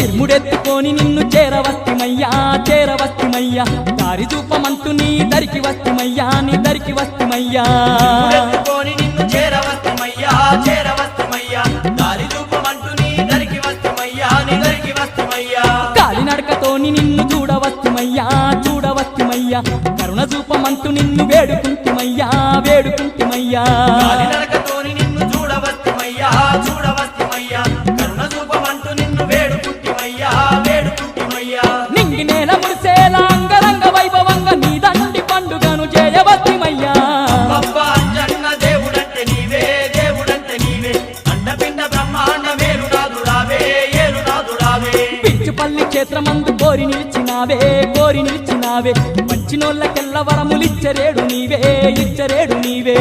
ఇర్ముడెత్తుకొని నిన్ను చేరవస్తిమయ్యా చేరవస్తిమయ్యా దారి చూపమంటూ నీ దరికి వస్తిమయ్యా నీ దరికి వస్తిమయ్యా నిన్ను చేరవస్తిమయ్యా చేరవస్తిమయ్యా దారి చూపమంటూ నీ దరికి వస్తిమయ్యా నీ దరికి వస్తిమయ్యా కాలినడకతోని నిన్ను చూడవస్తిమయ్యా చూడవస్తిమయ్యా కరుణ చూపమంటూ నిన్ను వేడుకుంటిమయ్యా వేడుకుంటిమయ్యా కాలినడకతోని నిన్ను చూడవస్తిమయ్యా చూడవస్తిమయ్యా కరుణ చూపమంటూ నిన్ను వేడుకుంటిమయ్యా వేడుకుంటిమయ్యా నింగి నేల మురిసేలా అంగరంగ వైభవంగా నీ దండి పండుగను చేయవస్తిమయ్యా అబ్బా అంజన్న దేవుడంటే నీవే దేవుడంటే నీవే అండపిండ బ్రహ్మాండ మేలునాథుడావే ఏలునాథుడావే పిచ్చుపల్లి క్షేత్రమందు కోరి నిలిచినావే మంచినోళ్ళకెల్ల వరములిచ్చరేడు నీవే ఇచ్చరేడు నీవే